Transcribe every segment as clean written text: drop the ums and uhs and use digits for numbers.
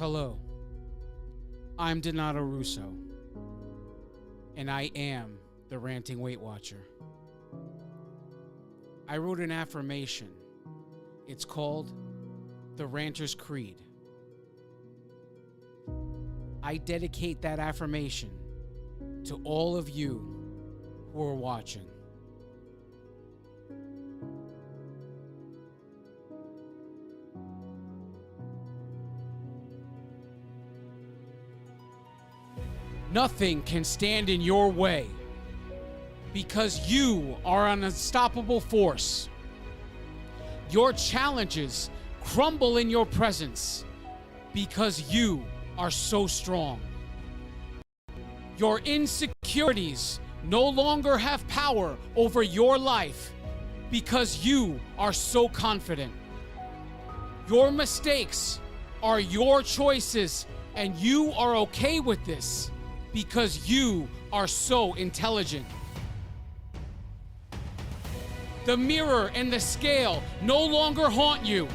Hello, I'm Donato Russo, and I am the Ranting Weight Watcher. I wrote an affirmation. It's called the Ranter's Creed. I dedicate that affirmation to all of you who are watching. Nothing can stand in your way because you are an unstoppable force. Your challenges crumble in your presence because you are so strong. Your insecurities no longer have power over your life because you are so confident. Your mistakes are your choices, and you are okay with this because you are so intelligent. The mirror and the scale no longer haunt you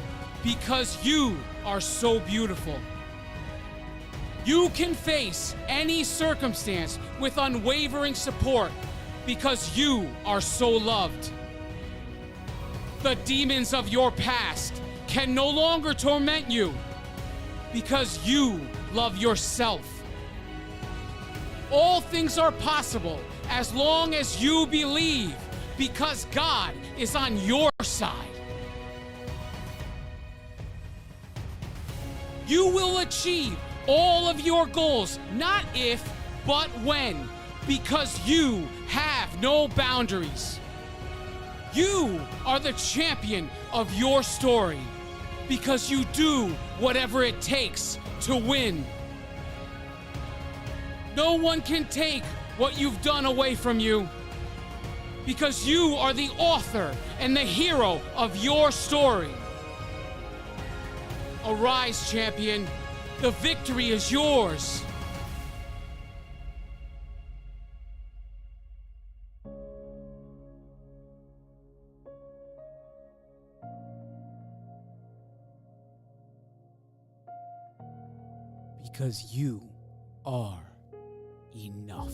because you are so beautiful. You can face any circumstance with unwavering support because you are so loved. The demons of your past can no longer torment you because you love yourself. All things are possible as long as you believe because God is on your side. You will achieve all of your goals, not if, but when, because you have no boundaries. You are the champion of your story because you do whatever it takes to win. No one can take what you've done away from you because you are the author and the hero of your story. Arise, champion. The victory is yours. Because you are enough.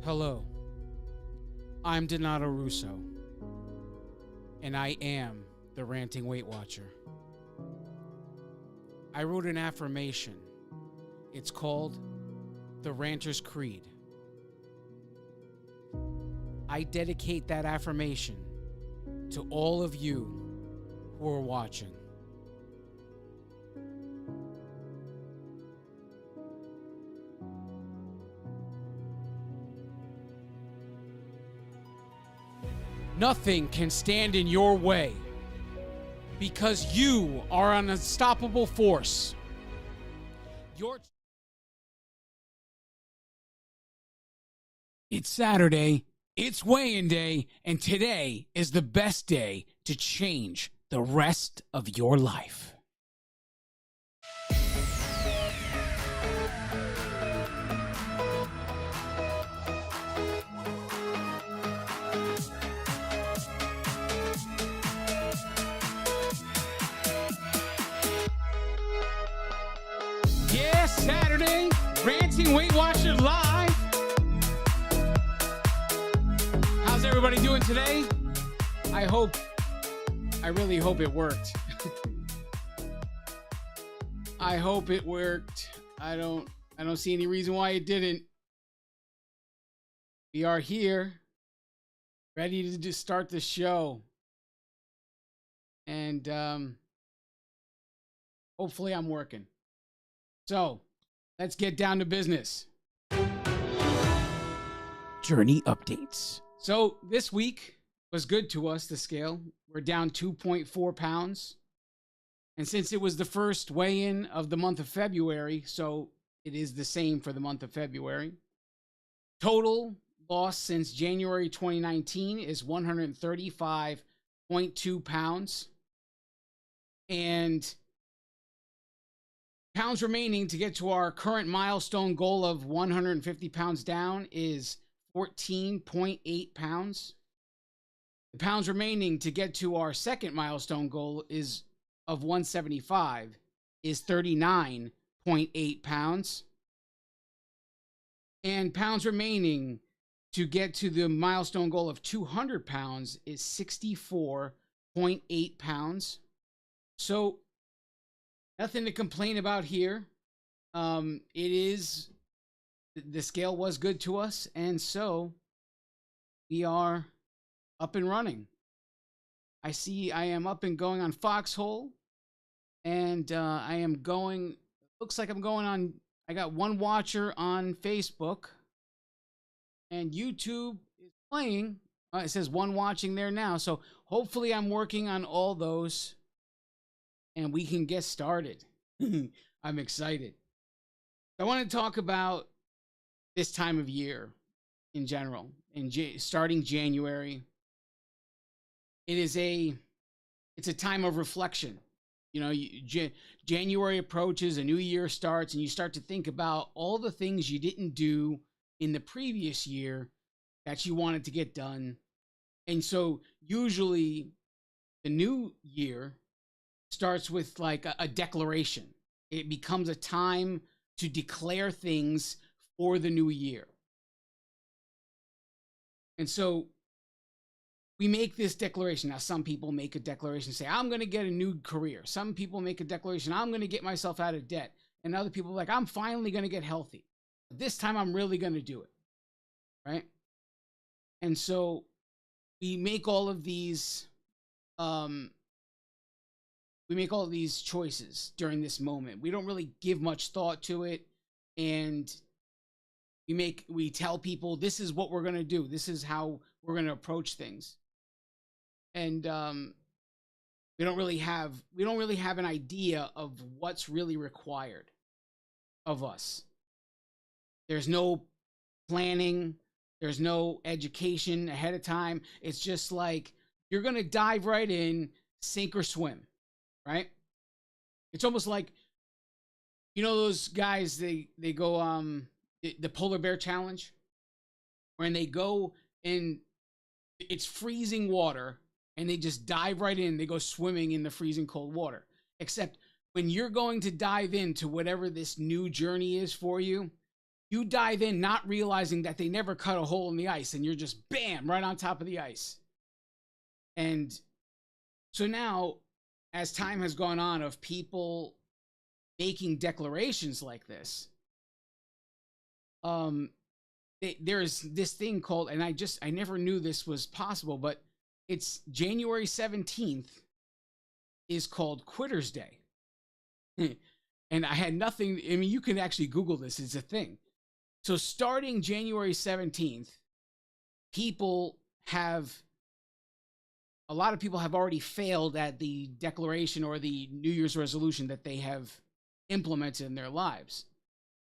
Hello, I'm Donato Russo, and I am the Ranting Weight Watcher. I wrote an affirmation. It's called the Ranter's Creed. I dedicate that affirmation to all of you who are watching. Nothing can stand in your way because you are an unstoppable force. It's Saturday, it's weigh-in day, and today is the best day to change the rest of your life. Yeah, Saturday, Ranting Weight Watcher Live. How's everybody doing today? I really hope it worked. I hope it worked. I don't see any reason why it didn't. We are here, ready to just start the show. And hopefully I'm working. So, let's get down to business. Journey updates. So, this week was good to us, the scale. We're down 2.4 pounds. And since it was the first weigh-in of the month of February, so it is the same for the month of February. Total loss since January 2019 is 135.2 pounds. And Pounds remaining to get to our current milestone goal of 150 pounds down is 14.8 pounds. The pounds remaining to get to our second milestone goal is of 175 is 39.8 pounds. And pounds remaining to get to the milestone goal of 200 pounds is 64.8 pounds. So nothing to complain about here. It is, the scale was good to us, and so we are up and running. I see I am up and going on Foxhole, and I am going, looks like I'm going on, I got one watcher on Facebook, and YouTube is playing. It says one watching there now, so hopefully I'm working on all those, and we can get started. I'm excited. I want to talk about this time of year in general, starting January. It's a time of reflection. You know, January approaches, a new year starts, and you start to think about all the things you didn't do in the previous year that you wanted to get done. And so usually the new year starts with like a declaration. It becomes a time to declare things for the new year. And so we make this declaration. Now, some people make a declaration, say, I'm going to get a new career. Some people make a declaration, I'm going to get myself out of debt. And other people are like, I'm finally going to get healthy. This time I'm really going to do it. Right? And so we make all of these, choices during this moment. We don't really give much thought to it. And we tell people, this is what we're going to do. This is how we're going to approach things. And we don't really have an idea of what's really required of us. There's no planning, there's no education ahead of time. It's just like you're going to dive right in, sink or swim, right? It's almost like, you know, those guys, they go the polar bear challenge, when they go in, it's freezing water, and they just dive right in. They go swimming in the freezing cold water. Except when you're going to dive into whatever this new journey is for you, you dive in not realizing that they never cut a hole in the ice, and you're just bam, right on top of the ice. And so now, as time has gone on of people making declarations like this, there's this thing called, and I never knew this was possible, but it's January 17th is called Quitter's Day. And I had nothing, I mean, you can actually Google this, it's a thing. So starting January 17th, a lot of people have already failed at the declaration or the New Year's resolution that they have implemented in their lives.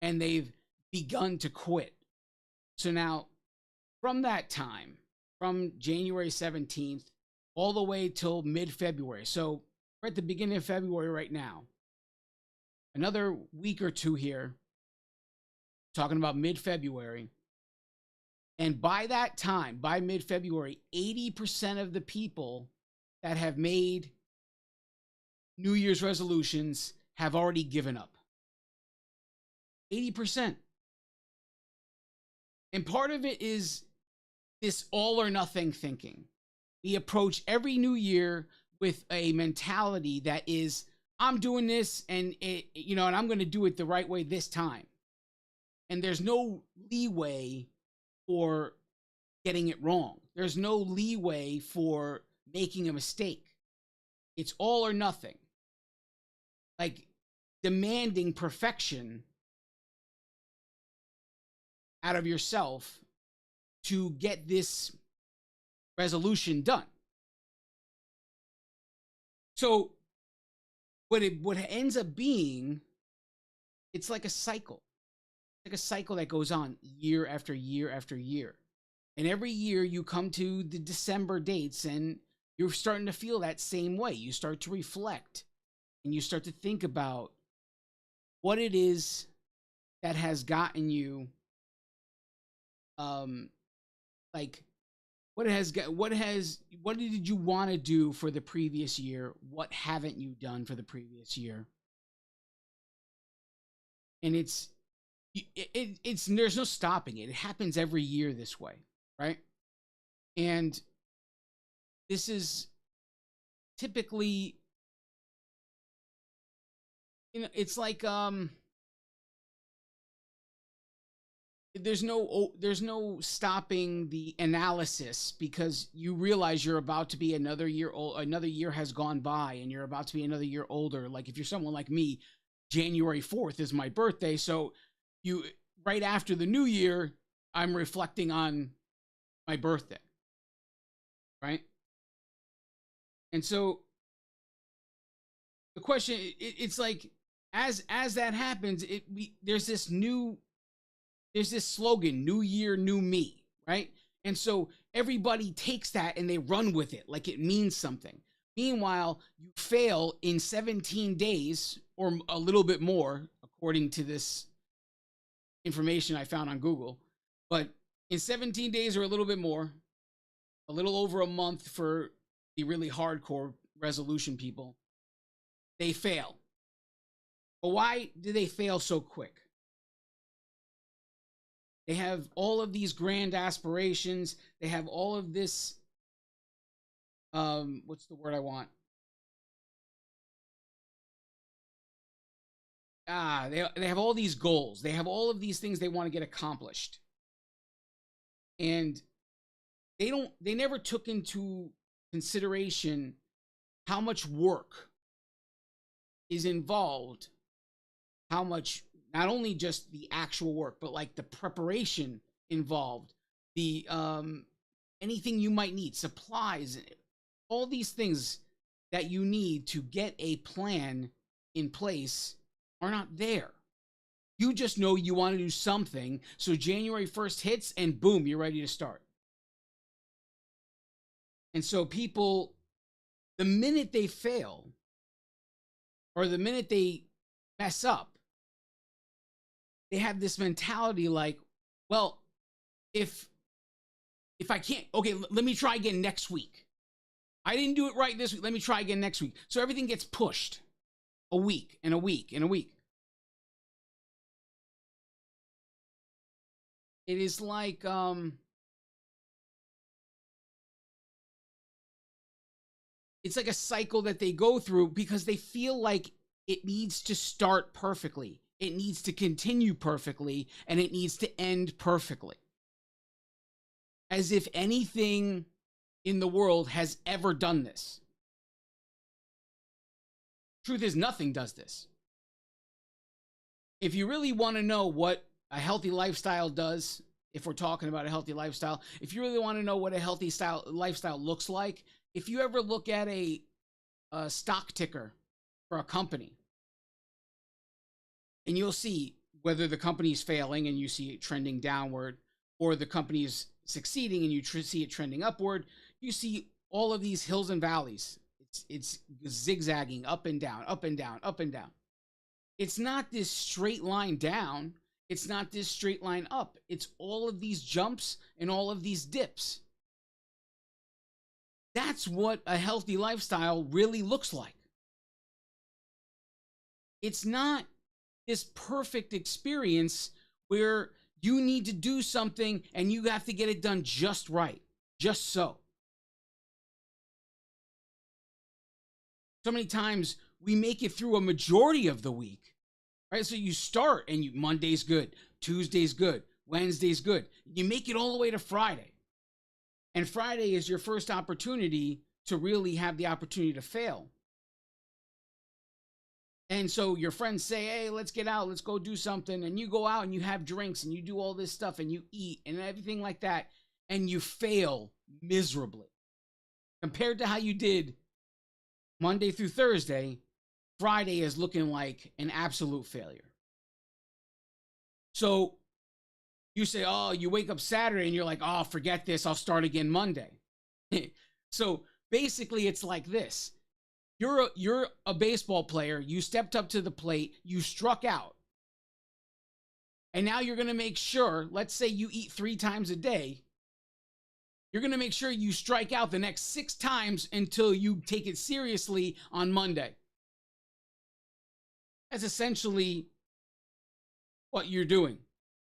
And they've begun to quit. So now, from that time, from January 17th all the way till mid-February. So we're at the beginning of February right now. Another week or two here, talking about mid-February. And by that time, by mid-February, 80% of the people that have made New Year's resolutions have already given up. 80%. And part of it is this all or nothing thinking. We approach every new year with a mentality that is, I'm doing this and and I'm going to do it the right way this time. And there's no leeway for getting it wrong. There's no leeway for making a mistake. It's all or nothing. Like demanding perfection out of yourself to get this resolution done. So what ends up being, it's like a cycle. Like a cycle that goes on year after year after year. And every year you come to the December dates and you're starting to feel that same way. You start to reflect and you start to think about what it is that has gotten you, um, like, what did you want to do for the previous year? What haven't you done for the previous year? And it's there's no stopping it. It happens every year this way, right? And this is typically, it's like, there's no stopping the analysis, because you realize you're about to be another year old. Another year has gone by and you're about to be another year older. Like, if you're someone like me, January 4th is my birthday, so you right after the new year, I'm reflecting on my birthday, right? And so the question, it's like, as that happens, there's this slogan, new year, new me, right? And so everybody takes that and they run with it like it means something. Meanwhile, you fail in 17 days or a little bit more, according to this information I found on Google. But in 17 days or a little bit more, a little over a month for the really hardcore resolution people, they fail. But why do they fail so quick? They have all of these grand aspirations. They have all of this, what's the word I want? They have all these goals. They have all of these things they want to get accomplished. And they never took into consideration how much work is involved, how much, not only just the actual work, but like the preparation involved, the anything you might need, supplies, all these things that you need to get a plan in place are not there. You just know you want to do something, so January 1st hits and boom, you're ready to start. And so people, the minute they fail or the minute they mess up, they have this mentality like, well, if I can't, okay, let me try again next week. I didn't do it right this week. Let me try again next week. So everything gets pushed a week and a week and a week. It is like, it's like a cycle that they go through because they feel like it needs to start perfectly. It needs to continue perfectly, and it needs to end perfectly. As if anything in the world has ever done this. Truth is, nothing does this. If you really want to know what a healthy lifestyle does, if we're talking about a healthy lifestyle, if you really want to know what a healthy lifestyle looks like, if you ever look at a stock ticker for a company, and you'll see whether the company's failing and you see it trending downward, or the company is succeeding and you see it trending upward, you see all of these hills and valleys. It's zigzagging up and down, up and down, up and down. It's not this straight line down. It's not this straight line up. It's all of these jumps and all of these dips. That's what a healthy lifestyle really looks like. It's not this perfect experience where you need to do something and you have to get it done just right, just so. So many times we make it through a majority of the week, right? So you start and Monday's good, Tuesday's good, Wednesday's good. You make it all the way to Friday. And Friday is your first opportunity to really have the opportunity to fail. And so your friends say, hey, let's get out, let's go do something. And you go out and you have drinks and you do all this stuff and you eat and everything like that. And you fail miserably. Compared to how you did Monday through Thursday, Friday is looking like an absolute failure. So you say, oh, you wake up Saturday and you're like, oh, forget this, I'll start again Monday. So basically it's like this. You're a baseball player. You stepped up to the plate. You struck out. And now you're going to make sure, let's say you eat 3 times a day. You're going to make sure you strike out the next 6 times until you take it seriously on Monday. That's essentially what you're doing.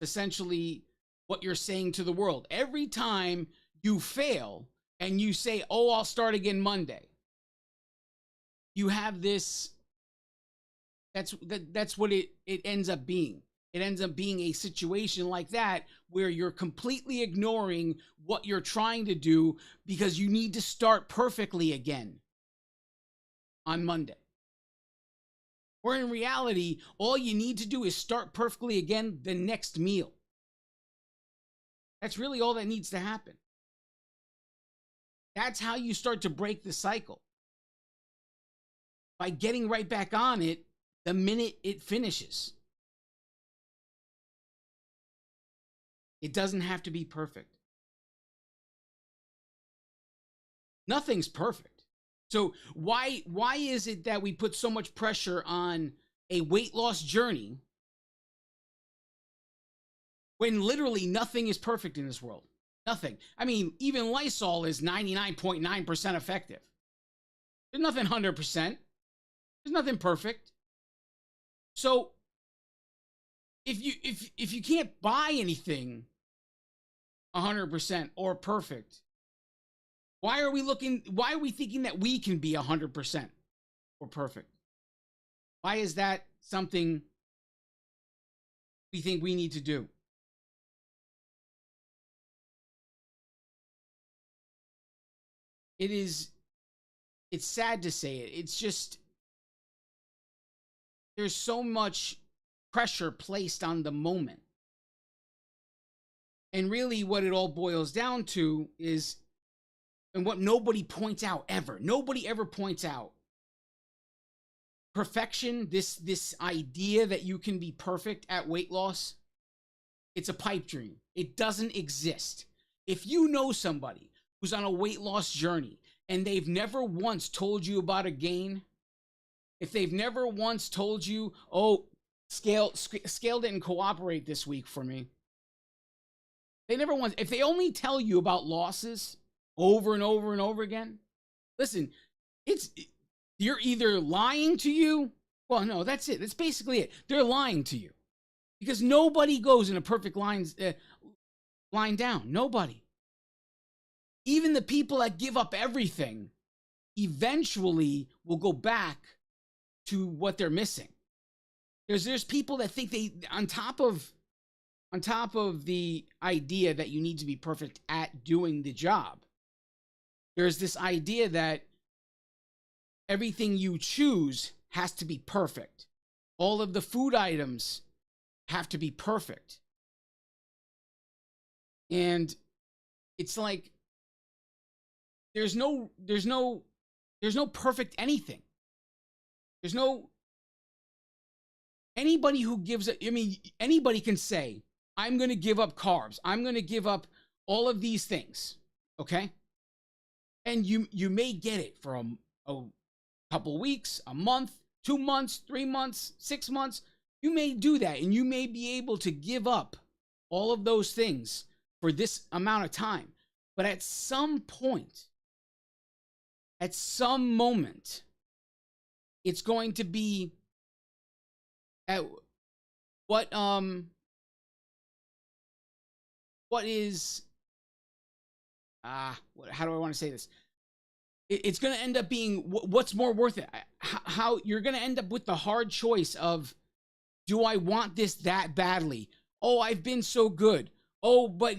Essentially what you're saying to the world. Every time you fail and you say, oh, I'll start again Monday, you have this, that's what it ends up being. It ends up being a situation like that where you're completely ignoring what you're trying to do because you need to start perfectly again on Monday. Or in reality, all you need to do is start perfectly again the next meal. That's really all that needs to happen. That's how you start to break the cycle. By getting right back on it the minute it finishes. It doesn't have to be perfect. Nothing's perfect. So why is it that we put so much pressure on a weight loss journey when literally nothing is perfect in this world? Nothing. I mean, even Lysol is 99.9% effective. There's nothing 100%. There's nothing perfect. So if you can't buy anything 100% or perfect, why are we thinking that we can be 100% or perfect? Why is that something we think we need to do? It's sad to say it. It's just, there's so much pressure placed on the moment. And really what it all boils down to is, and what nobody points out ever, nobody ever points out, perfection, this idea that you can be perfect at weight loss, it's a pipe dream. It doesn't exist. If you know somebody who's on a weight loss journey and they've never once told you about a gain, if they've never once told you, oh, scale didn't cooperate this week for me. They never once, if they only tell you about losses over and over and over again, listen, you're either lying to you. Well, no, that's it. That's basically it. They're lying to you because nobody goes in a perfect line down. Nobody. Even the people that give up everything eventually will go back to what they're missing. There's people that think they, on top of the idea that you need to be perfect at doing the job, there's this idea that everything you choose has to be perfect. All of the food items have to be perfect. And it's like, there's no perfect anything. There's no, anybody who gives it, I mean, anybody can say, I'm going to give up carbs. I'm going to give up all of these things. Okay. And you may get it for a couple weeks, a month, 2 months, 3 months, 6 months. You may do that and you may be able to give up all of those things for this amount of time. But at some point, at some moment, it's going to be at what is how do I want to say this? It's going to end up being what's more worth it. How you're going to end up with the hard choice of, do I want this that badly? Oh, I've been so good. Oh, but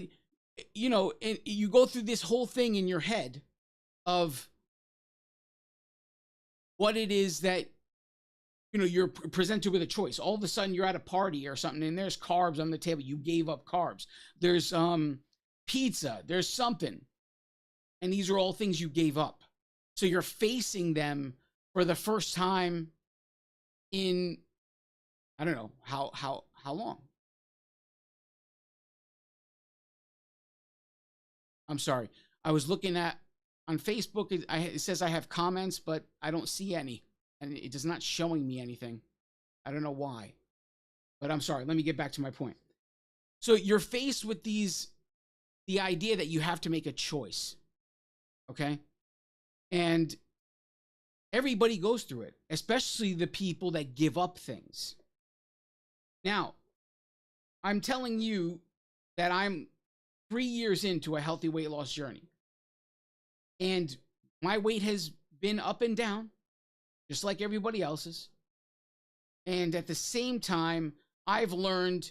you know, and you go through this whole thing in your head of what it is that, you know, you're presented with a choice. All of a sudden you're at a party or something and there's carbs on the table. You gave up carbs. There's pizza, there's something. And these are all things you gave up. So you're facing them for the first time in, I don't know, how long? I'm sorry. I was looking at on Facebook, it says I have comments, but I don't see any, and it is not showing me anything. I don't know why, but I'm sorry. Let me get back to my point. So you're faced with the idea that you have to make a choice, okay? And everybody goes through it, especially the people that give up things. Now, I'm telling you that I'm 3 years into a healthy weight loss journey. And my weight has been up and down, just like everybody else's. And at the same time, I've learned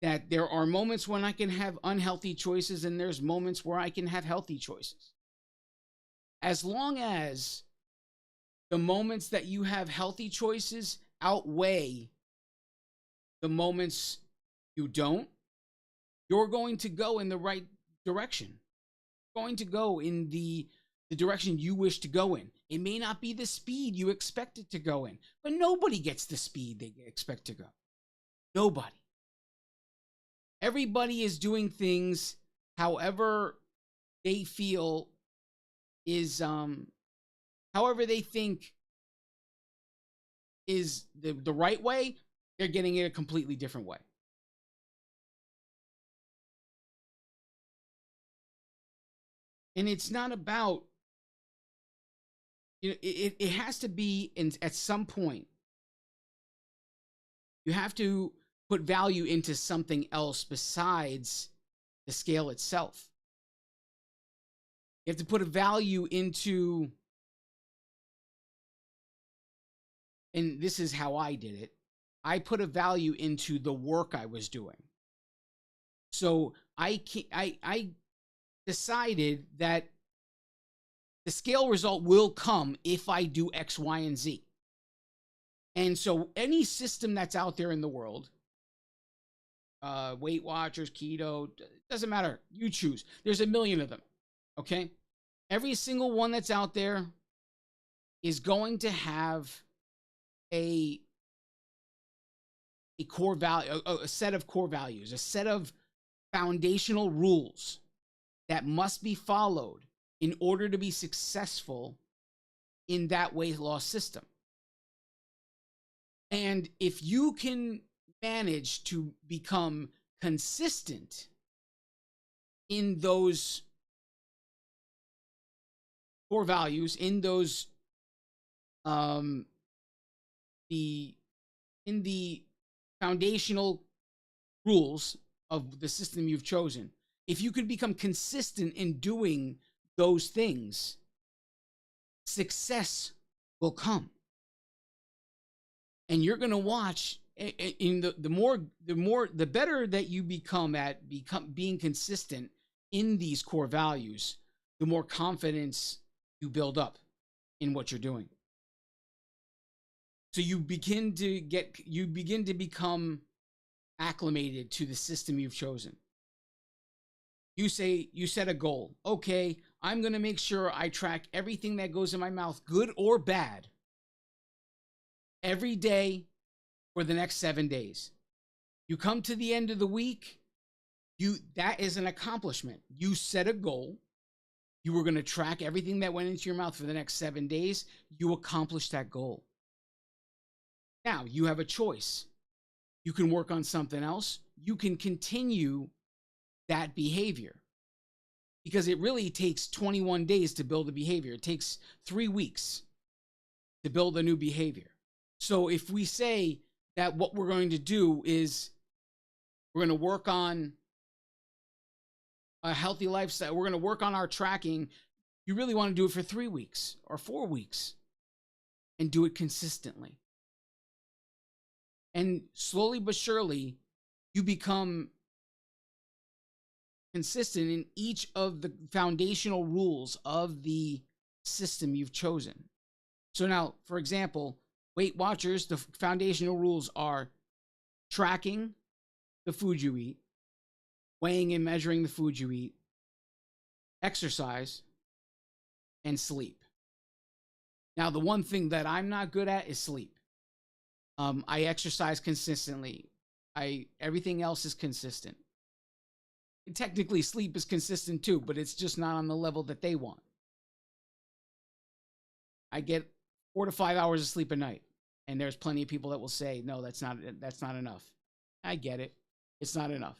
that there are moments when I can have unhealthy choices, and there's moments where I can have healthy choices. As long as the moments that you have healthy choices outweigh the moments you don't, you're going to go in the right direction. You're going to go in the direction you wish to go in. It may not be the speed you expect it to go in, but nobody gets the speed they expect to go. Nobody. Everybody is doing things however they feel is, however they think is the right way. They're getting it a completely different way. And it's not about, it has to be at some point. You have to put value into something else besides the scale itself. You have to put a value into, and this is how I did it. I put a value into the work I was doing. So I decided that the scale result will come if I do X, Y, and Z. And so any system that's out there in the world, Weight Watchers, keto, doesn't matter. You choose. There's a million of them. Okay. Every single one that's out there is going to have a core value, a set of core values, a set of foundational rules that must be followed in order to be successful in that weight loss system. And if you can manage to become consistent in those core values, in those in the foundational rules of the system you've chosen, if you could become consistent in doing those things, success will come. And you're going to watch in the better that you become at being consistent in these core values, the more confidence you build up in what you're doing. So you begin to become acclimated to the system you've chosen. You set a goal. Okay, I'm going to make sure I track everything that goes in my mouth, good or bad, every day for the next 7 days. You come to the end of the week, that is an accomplishment. You set a goal. You were going to track everything that went into your mouth for the next 7 days. You accomplished that goal. Now, you have a choice. You can work on something else. You can continue that behavior, because it really takes 21 days to build a behavior. It takes 3 weeks to build a new behavior. So if we say that what we're going to do is we're going to work on a healthy lifestyle, we're going to work on our tracking, you really want to do it for 3 weeks or 4 weeks and do it consistently. And slowly but surely, you become consistent in each of the foundational rules of the system you've chosen. So now, for example, Weight Watchers, the foundational rules are tracking the food you eat, weighing and measuring the food you eat, exercise, and sleep. Now, the one thing that I'm not good at is sleep. I exercise consistently. Everything else is consistent. Technically, sleep is consistent too, but it's just not on the level that they want. I get 4 to 5 hours of sleep a night. And there's plenty of people that will say, no, that's not enough. I get it. It's not enough.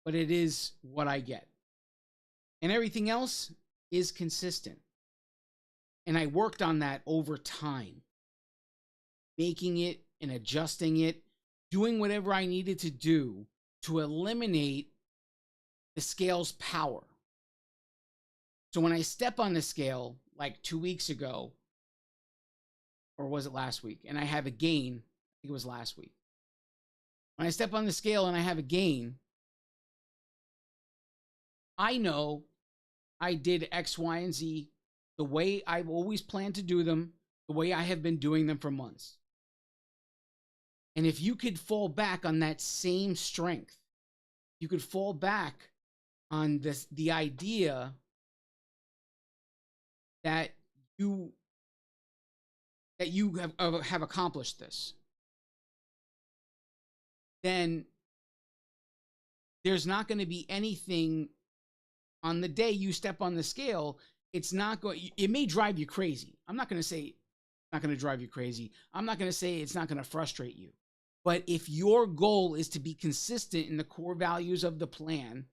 But it is what I get. And everything else is consistent. And I worked on that over time, making it and adjusting it, doing whatever I needed to do to eliminate the scale's power. So when I step on the scale like 2 weeks ago, or was it last week, and I have a gain, I think it was last week. When I step on the scale and I have a gain, I know I did X, Y, and Z the way I've always planned to do them, the way I have been doing them for months. And if you could fall back on that same strength, you could fall back on the idea that you have accomplished this, then there's not going to be anything on the day you step on the scale. It's not going, it may drive you crazy. I'm not going to say it's not going to drive you crazy. I'm not going to say it's not going to frustrate you. But if your goal is to be consistent in the core values of the plan,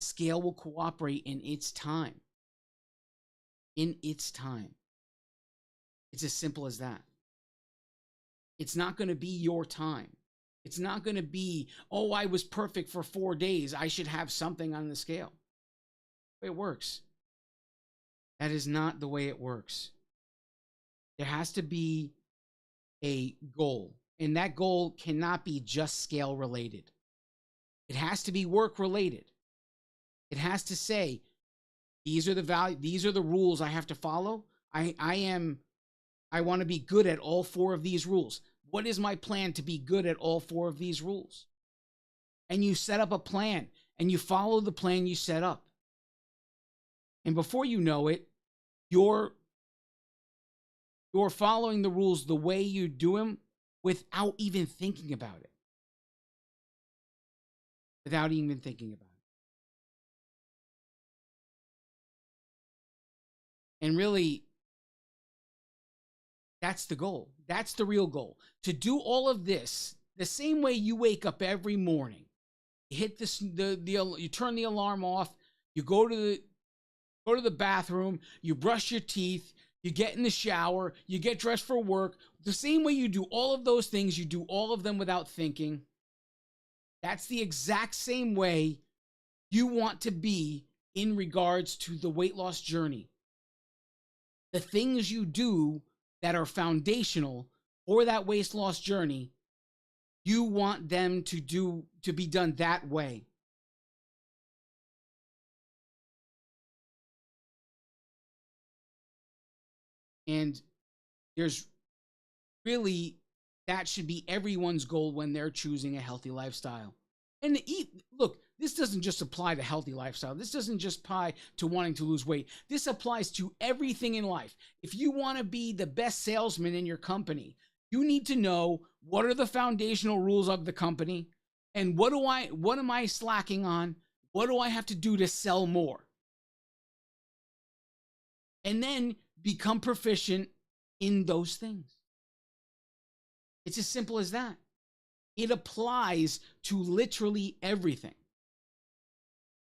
scale will cooperate in its time. In its time. It's as simple as that. It's not going to be your time. It's not going to be, oh, I was perfect for 4 days, I should have something on the scale. The way it works. That is not the way it works. There has to be a goal. And that goal cannot be just scale related. It has to be work related. It has to say, these are the rules I have to follow. I want to be good at all 4 of these rules. What is my plan to be good at all 4 of these rules? And you set up a plan and you follow the plan you set up. And before you know it, you're following the rules the way you do them without even thinking about it. Without even thinking about it. And really, that's the goal. That's the real goal. To do all of this the same way you wake up every morning. You hit this, you turn the alarm off. You go to the bathroom. You brush your teeth. You get in the shower. You get dressed for work. The same way you do all of those things, you do all of them without thinking. That's the exact same way you want to be in regards to the weight loss journey. The things you do that are foundational for that weight loss journey, you want them to be done that way. And there's really, that should be everyone's goal when they're choosing a healthy lifestyle. And look, this doesn't just apply to healthy lifestyle. This doesn't just apply to wanting to lose weight. This applies to everything in life. If you want to be the best salesman in your company, you need to know what are the foundational rules of the company and what am I slacking on? What do I have to do to sell more? And then become proficient in those things. It's as simple as that. It applies to literally everything.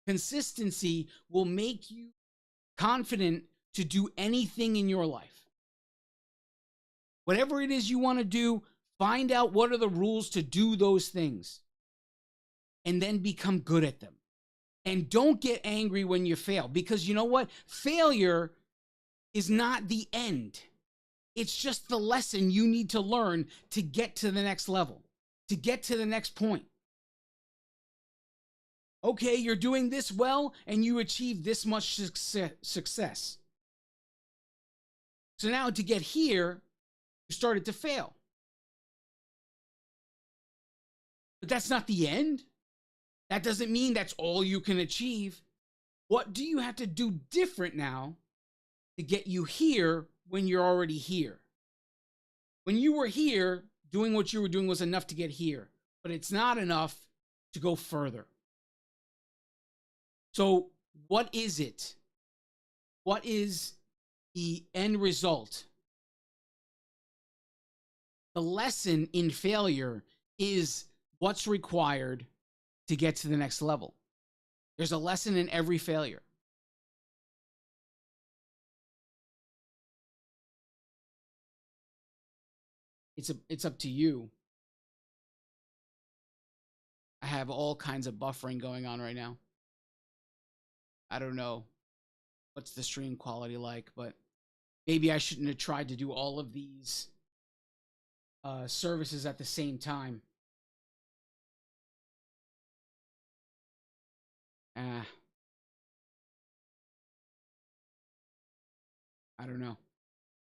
Consistency will make you confident to do anything in your life. Whatever it is you want to do, find out what are the rules to do those things. And then become good at them. And don't get angry when you fail. Because you know what? Failure is not the end. It's just the lesson you need to learn to get to the next level. To get to the next point. Okay, you're doing this well and you achieve this much success. So now to get here, you started to fail. But that's not the end. That doesn't mean that's all you can achieve. What do you have to do different now to get you here when you're already here? When you were here, doing what you were doing was enough to get here, but it's not enough to go further. So what is it? What is the end result. The lesson in failure is what's required to get to the next level. There's a lesson in every failure. It's up to you. I have all kinds of buffering going on right now. I don't know what's the stream quality like, but maybe I shouldn't have tried to do all of these services at the same time. I don't know.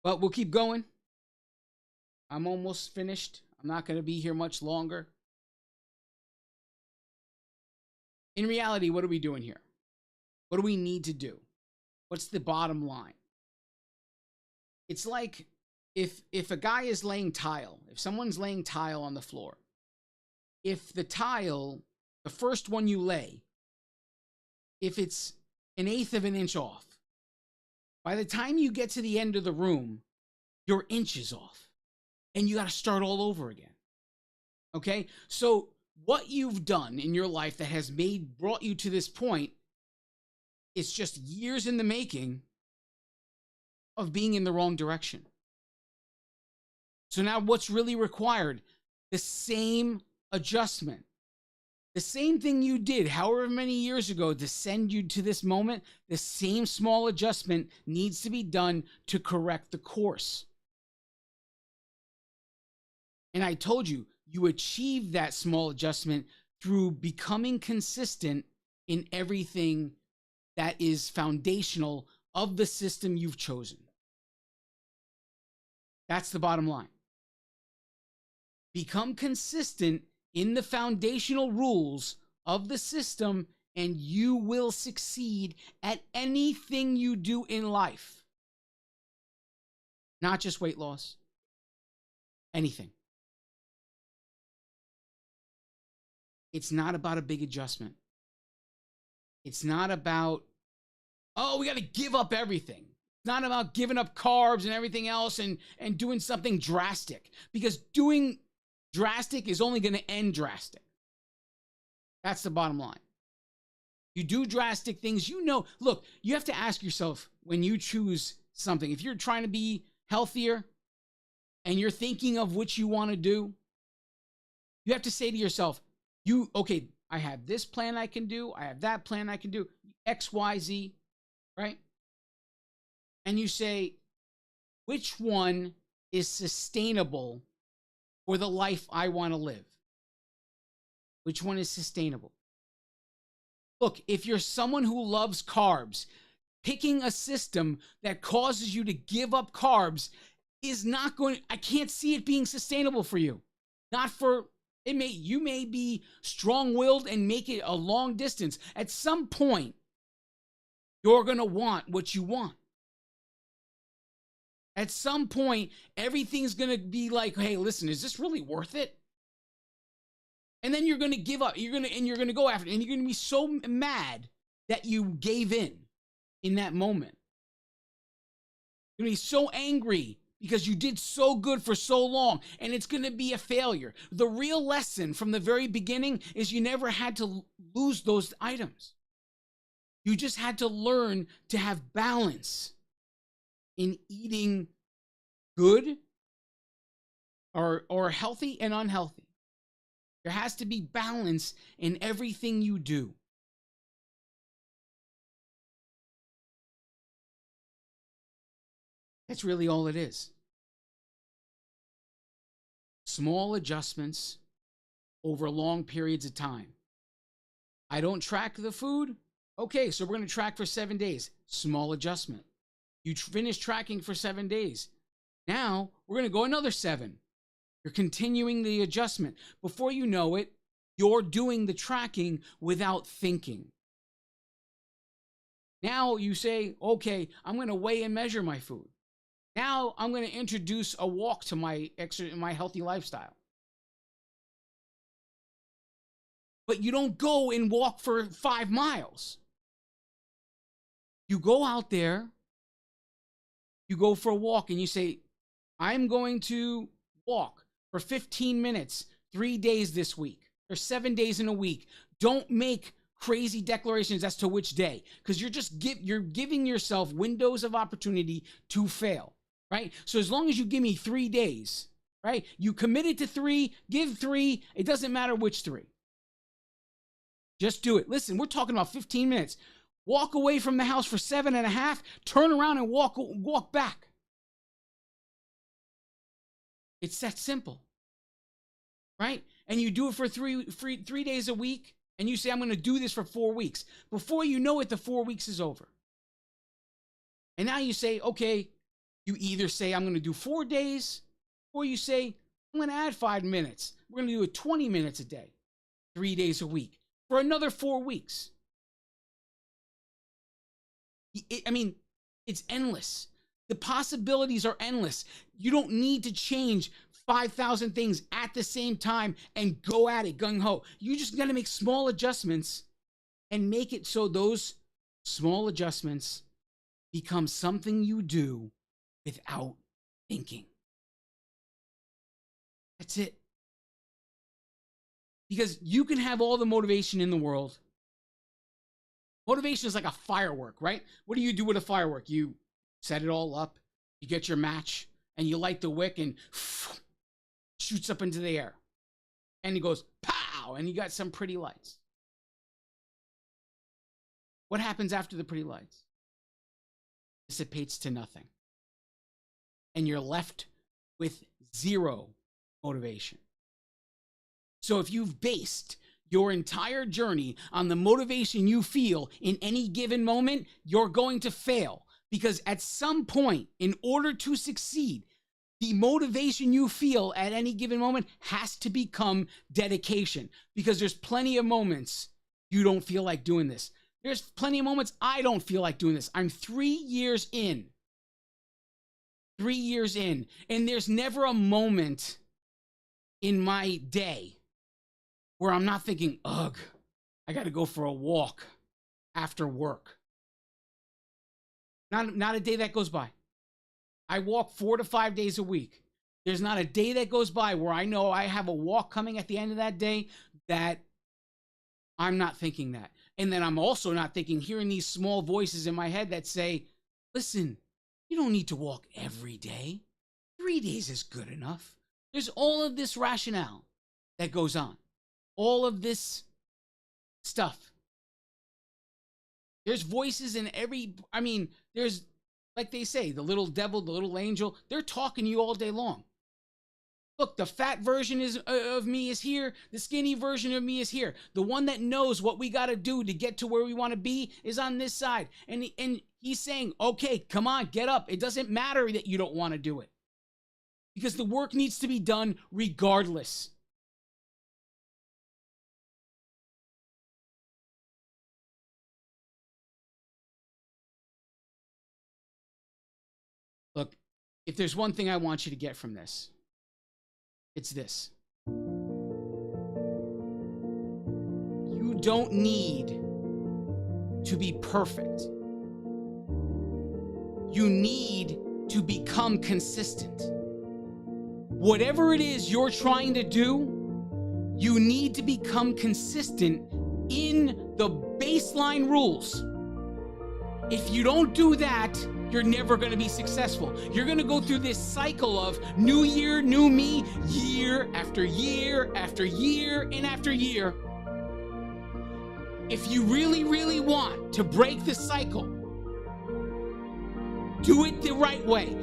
But we'll keep going. I'm almost finished. I'm not going to be here much longer. In reality, what are we doing here? What do we need to do? What's the bottom line? It's like if a guy is laying tile, if someone's laying tile on the floor, if the tile, the first one you lay, if it's 1/8 of an inch off, by the time you get to the end of the room, you're inches off. And you got to start all over again. Okay? So what you've done in your life that has brought you to this point is just years in the making of being in the wrong direction. So now what's really required? The same adjustment. The same thing you did however many years ago to send you to this moment, the same small adjustment needs to be done to correct the course. And I told you, you achieve that small adjustment through becoming consistent in everything that is foundational of the system you've chosen. That's the bottom line. Become consistent in the foundational rules of the system, and you will succeed at anything you do in life. Not just weight loss. Anything. It's not about a big adjustment. It's not about, oh, we got to give up everything. It's not about giving up carbs and everything else and doing something drastic. Because doing drastic is only going to end drastic. That's the bottom line. You do drastic things, you know. Look, you have to ask yourself when you choose something. If you're trying to be healthier and you're thinking of what you want to do, you have to say to yourself, okay, I have this plan I can do. I have that plan I can do. X, Y, Z, right? And you say, which one is sustainable for the life I want to live? Which one is sustainable? Look, if you're someone who loves carbs, picking a system that causes you to give up carbs is not going, I can't see it being sustainable for you. Not for, you may be strong-willed and make it a long distance. At some point, you're going to want what you want. At some point, everything's going to be like, hey, listen, is this really worth it? And then you're going to give up. You're going to go after it. And you're going to be so mad that you gave in that moment. You're going to be so angry because you did so good for so long, and it's going to be a failure. The real lesson from the very beginning is you never had to lose those items. You just had to learn to have balance in eating good or healthy and unhealthy. There has to be balance in everything you do. That's really all it is. Small adjustments over long periods of time. I don't track the food. Okay, so we're going to track for 7 days. Small adjustment. You finish tracking for 7 days. Now, we're going to go another 7. You're continuing the adjustment. Before you know it, you're doing the tracking without thinking. Now you say, okay, I'm going to weigh and measure my food. Now I'm going to introduce a walk to my healthy lifestyle. But you don't go and walk for 5 miles. You go out there, You go for a walk and you say, I'm going to walk for 15 minutes, 3 days this week, or 7 days in a week. Don't make crazy declarations as to which day, because you're giving yourself windows of opportunity to fail, right? So as long as you give me 3 days, right? You committed to 3, give 3. It doesn't matter which 3. Just do it. Listen, we're talking about 15 minutes. Walk away from the house for 7.5, turn around and walk back. It's that simple, right? And you do it for 3 days a week, and you say, I'm going to do this for 4 weeks. Before you know it, the 4 weeks is over. And now you say, okay, you either say, I'm going to do 4 days, or you say, I'm going to add 5 minutes. We're going to do it 20 minutes a day, 3 days a week, for another 4 weeks. It's endless. The possibilities are endless. You don't need to change 5,000 things at the same time and go at it gung-ho. You just got to make small adjustments and make it so those small adjustments become something you do without thinking. That's it. Because you can have all the motivation in the world. Motivation is like a firework, right? What do you do with a firework? You set it all up, you get your match, and you light the wick, and shoots up into the air. And it goes, pow, and you got some pretty lights. What happens after the pretty lights? Dissipates to nothing. And you're left with zero motivation. So if you've based your entire journey on the motivation you feel in any given moment, you're going to fail. Because at some point, in order to succeed, the motivation you feel at any given moment has to become dedication. Because there's plenty of moments you don't feel like doing this. There's plenty of moments I don't feel like doing this. I'm 3 years in. 3 years in. And there's never a moment in my day where I'm not thinking, ugh, I got to go for a walk after work. Not a day that goes by. I walk 4 to 5 days a week. There's not a day that goes by where I know I have a walk coming at the end of that day that I'm not thinking that. And then I'm also not hearing these small voices in my head that say, listen, you don't need to walk every day. 3 days is good enough. There's all of this rationale that goes on. All of this stuff. There's voices in there's, like they say, the little devil, the little angel, they're talking to you all day long. Look, the fat version of me is here. The skinny version of me is here. The one that knows what we got to do to get to where we want to be is on this side. And he's saying, okay, come on, get up. It doesn't matter that you don't want to do it. Because the work needs to be done regardless. Look, if there's one thing I want you to get from this, it's this. You don't need to be perfect. You need to become consistent. Whatever it is you're trying to do, you need to become consistent in the baseline rules. If you don't do that, you're never going to be successful. You're going to go through this cycle of new year, new me, year after year after year and after year. If you really, really want to break the cycle, do it the right way.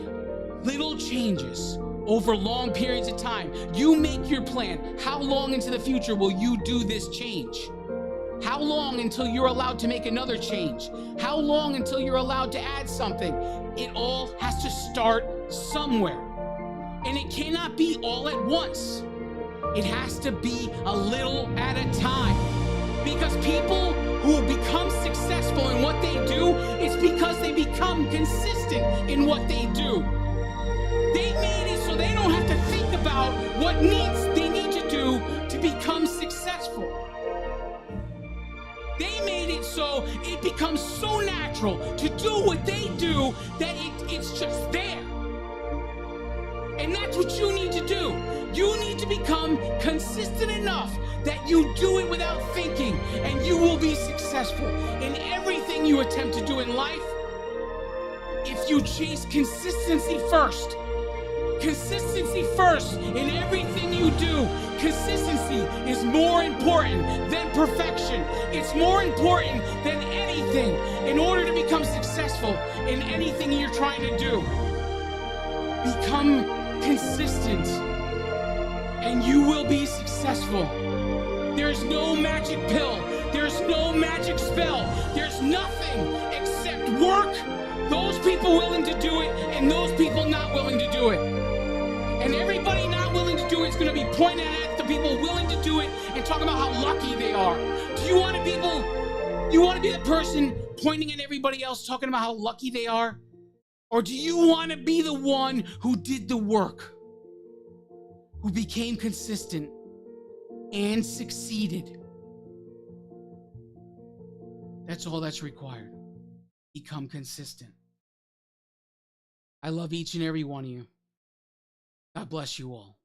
Little changes over long periods of time. You make your plan. How long into the future will you do this change? How long until you're allowed to make another change? How long until you're allowed to add something? It all has to start somewhere. And it cannot be all at once. It has to be a little at a time. Because people who become successful in what they do, it's because they become consistent in what they do. They made it so they don't have to think about what they need to do to become successful. They made it so it becomes so natural to do what they do that it's just there. And that's what you need to do. You need to become consistent enough that you do it without thinking, and you will be successful in everything you attempt to do in life if you chase consistency first. Consistency first in everything you do. Consistency is more important than perfection. It's more important than anything in order to become successful in anything you're trying to do. Become consistent and you will be successful. There's no magic pill. There's no magic spell. There's nothing except work, those people willing to do it, and those people not willing to do it. And everybody not willing to do it is going to be pointed at the people willing to do it and talking about how lucky they are. Do you want to be the person pointing at everybody else talking about how lucky they are? Or do you want to be the one who did the work, who became consistent and succeeded? That's all that's required. Become consistent. I love each and every one of you. God bless you all.